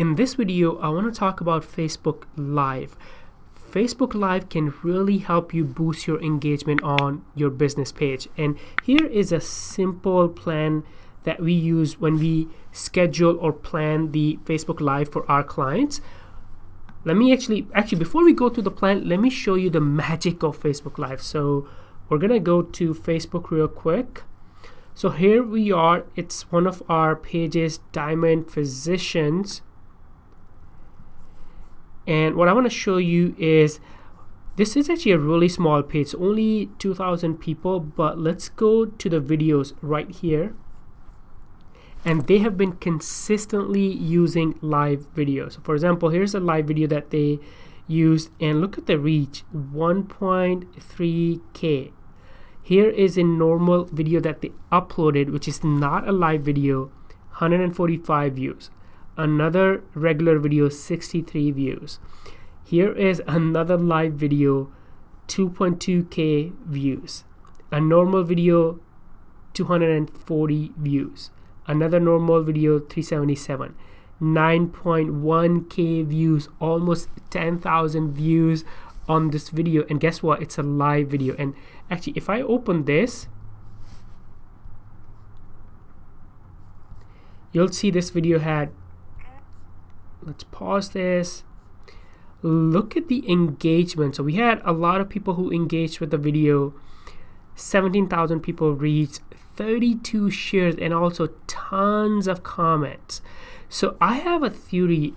In this video, I want to talk about Facebook Live. Facebook Live can really help you boost your engagement on your business page. And here is a simple plan that we use when we schedule or plan the Facebook Live for our clients. Let me actually before we go to the plan, let me show you the magic of Facebook Live. So we're gonna go to Facebook real quick. So here we are. It's one of our pages, Diamond Physicians. And what I want to show you is, this is actually a really small page, only 2,000 people, but let's go to the videos right here. And they have been consistently using live videos. For example, here's a live video that they used, and look at the reach, 1.3K. Here is a normal video that they uploaded, which is not a live video, 145 views. Another regular video, 63 views. Here is another live video, 2.2K views. A normal video, 240 views. Another normal video, 377. 9.1K views, almost 10,000 views on this video. And guess what? It's a live video. And actually, if I open this, you'll see this video had, let's pause this. Look at the engagement. So we had a lot of people who engaged with the video. 17,000 people reached, 32 shares, and also tons of comments. So I have a theory.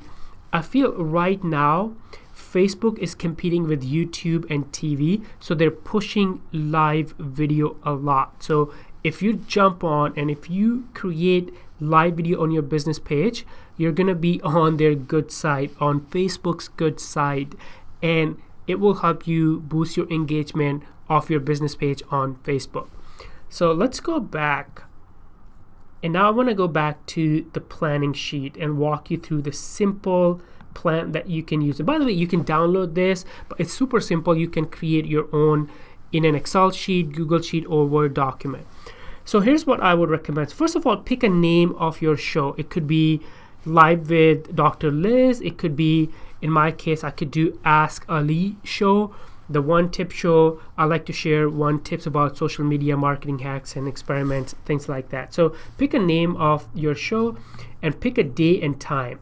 I feel right now Facebook is competing with YouTube and TV, so they're pushing live video a lot. So if you jump on and if you create live video on your business page, you're gonna be on their good side, on Facebook's good side, and it will help you boost your engagement of your business page on Facebook. So let's go back, and now I want to go back to the planning sheet and walk you through the simple plan that you can use. And by the way, you can download this, but it's super simple. You can create your own in an Excel sheet, Google Sheet, or Word document. So here's what I would recommend. First of all, pick a name of your show. It could be Live with Dr. Liz. It could be, in my case, I could do Ask Ali Show, the one tip show. I like to share one tips about social media marketing hacks and experiments, things like that. So pick a name of your show and pick a day and time.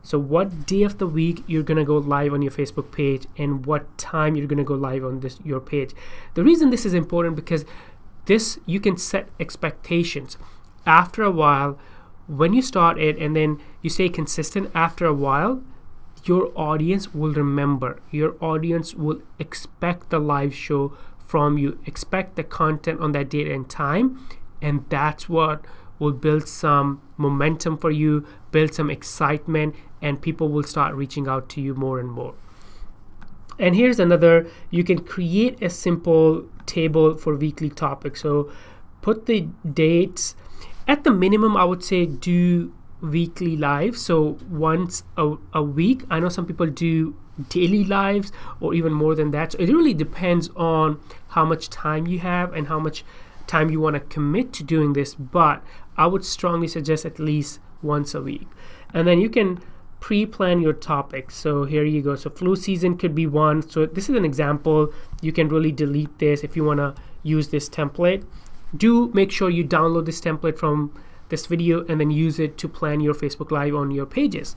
So what day of the week you're gonna go live on your Facebook page and what time you're gonna go live on your page. The reason this is important, because this, you can set expectations. After a while, when you start it and then you stay consistent, after a while, your audience will remember. Your audience will expect the live show from you, expect the content on that date and time, and that's what will build some momentum for you, build some excitement, and people will start reaching out to you more and more. And here's another, you can create a simple table for weekly topics. So put the dates. At the minimum, I would say do weekly live, so once a week. I know some people do daily lives or even more than that. So it really depends on how much time you have and how much time you want to commit to doing this, but I would strongly suggest at least once a week. And then you can pre-plan your topics. So here you go. So flu season could be one. So this is an example. You can really delete this if you want to use this template. Do make sure you download this template from this video and then use it to plan your Facebook Live on your pages.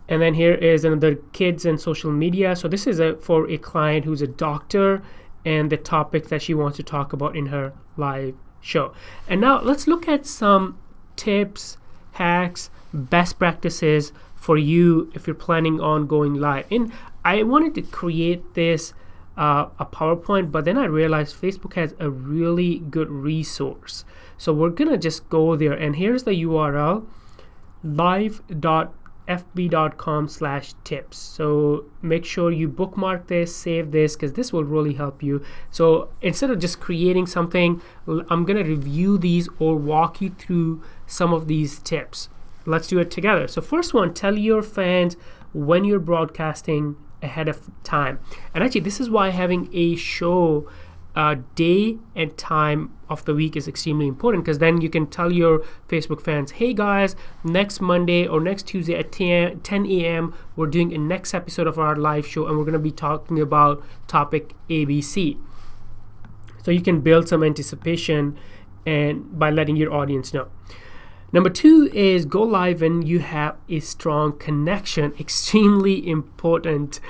And then here is another kids and social media. So this is for a client who's a doctor and the topic that she wants to talk about in her live show. And now let's look at some tips, hacks, best practices for you if you're planning on going live. And I wanted to create this a PowerPoint, but then I realized Facebook has a really good resource. So we're gonna just go there, and here's the URL, live.fb.com/tips. So make sure you bookmark this, save this, because this will really help you. So instead of just creating something, I'm gonna review these or walk you through some of these tips. Let's do it together. So first one, tell your fans when you're broadcasting ahead of time. And actually, this is why having a show day and time of the week is extremely important, because then you can tell your Facebook fans, hey guys, next Monday or next Tuesday at 10 a.m. we're doing a next episode of our live show, and we're going to be talking about topic ABC. So you can build some anticipation and by letting your audience know. Number 2 is go live when you have a strong connection. Extremely important.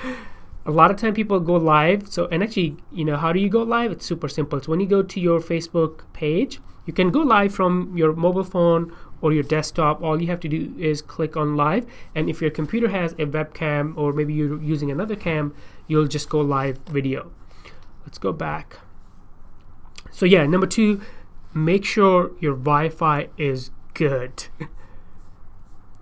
A lot of time people go live. So, and actually, how do you go live? It's super simple. So when you go to your Facebook page, you can go live from your mobile phone or your desktop. All you have to do is click on live. And if your computer has a webcam, or maybe you're using another cam, you'll just go live video. Let's go back. So yeah, number 2, make sure your Wi-Fi is good.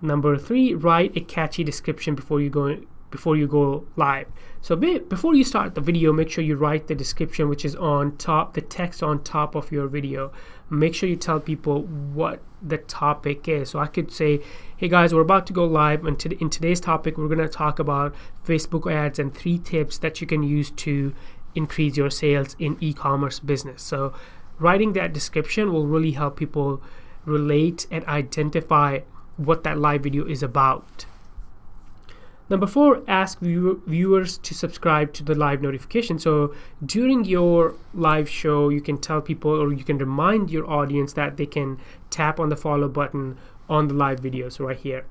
Number 3, write a catchy description before you go live. So before you start the video, make sure you write the description, which is on top, the text on top of your video. Make sure you tell people what the topic is. So I could say, hey guys, we're about to go live, and in today's topic we're going to talk about Facebook ads and 3 tips that you can use to increase your sales in e-commerce business. So writing that description will really help people relate and identify what that live video is about. Number 4, ask viewers to subscribe to the live notification. So during your live show, you can tell people, or you can remind your audience that they can tap on the follow button on the live videos right here.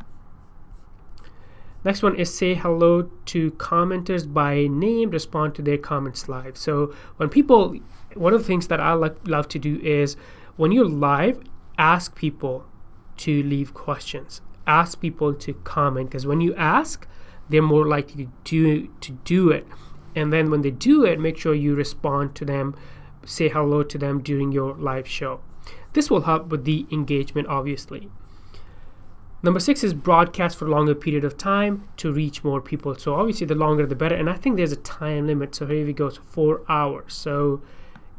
Next one is say hello to commenters by name, respond to their comments live. So when people, one of the things that I love to do is when you're live, ask people to leave questions, ask people to comment, because when you ask, they're more likely to do it. And then when they do it, make sure you respond to them, say hello to them during your live show. This will help with the engagement, obviously. Number 6 is broadcast for a longer period of time to reach more people. So obviously the longer the better, and I think there's a time limit. So here we go, so 4 hours. So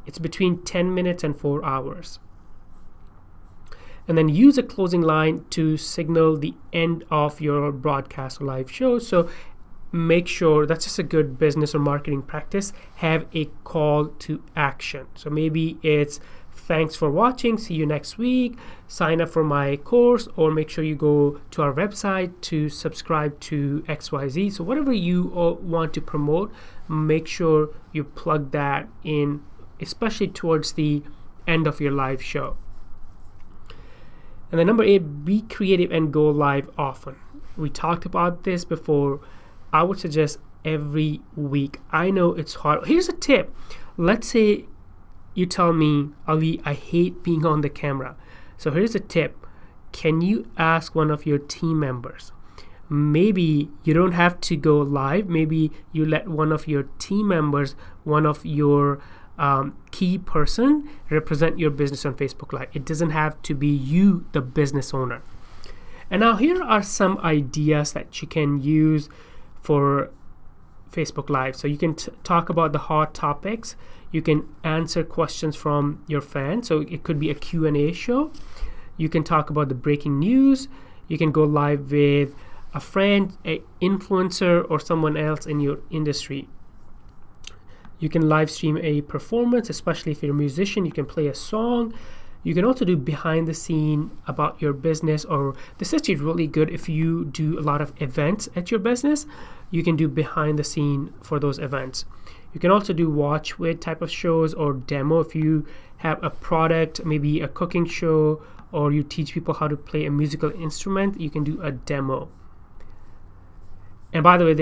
it's between 10 minutes and 4 hours. And then use a closing line to signal the end of your broadcast or live show. So make sure, that's just a good business or marketing practice, have a call to action. So maybe it's thanks for watching, see you next week, sign up for my course, or make sure you go to our website to subscribe to XYZ. So whatever you want to promote, make sure you plug that in, especially towards the end of your live show. And then number 8, be creative and go live often. We talked about this before. I would suggest every week. I know it's hard. Here's a tip. Let's say you tell me, Ali, I hate being on the camera. So here's a tip. Can you ask one of your team members? Maybe you don't have to go live. Maybe you let one of your team members, one of your key person, represent your business on Facebook Live. It doesn't have to be you, the business owner. And now here are some ideas that you can use for Facebook Live. So you can talk about the hot topics. You can answer questions from your fans. So it could be a Q&A show. You can talk about the breaking news. You can go live with a friend, an influencer, or someone else in your industry. You can live stream a performance, especially if you're a musician. You can play a song. You can also do behind the scene about your business, or this is actually really good if you do a lot of events at your business. You can do behind the scene for those events. You can also do watch with type of shows or demo. If you have a product, maybe a cooking show, or you teach people how to play a musical instrument, you can do a demo. And by the way,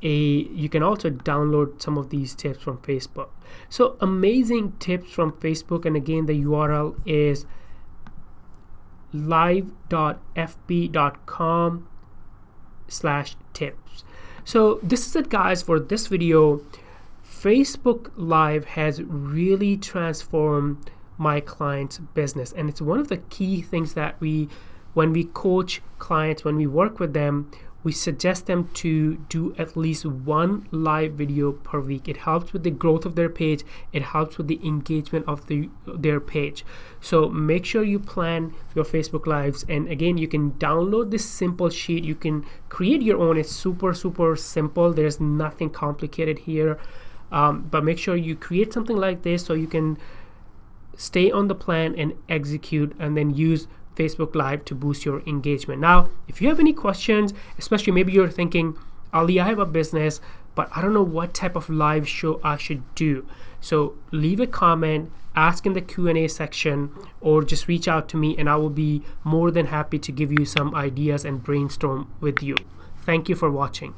you can also download some of these tips from Facebook. So amazing tips from Facebook. And again, the URL is live.fb.com/tips. So this is it, guys, for this video. Facebook Live has really transformed my client's business. And it's one of the key things that when we coach clients, when we work with them, we suggest them to do at least one live video per week. It helps with the growth of their page. It helps with the engagement of their page. So make sure you plan your Facebook Lives. And again, you can download this simple sheet. You can create your own. It's super, super simple. There's nothing complicated here. but make sure you create something like this so you can stay on the plan and execute, and then use Facebook Live to boost your engagement. Now, if you have any questions, especially maybe you're thinking, Ali, I have a business, but I don't know what type of live show I should do. So leave a comment, ask in the Q&A section, or just reach out to me and I will be more than happy to give you some ideas and brainstorm with you. Thank you for watching.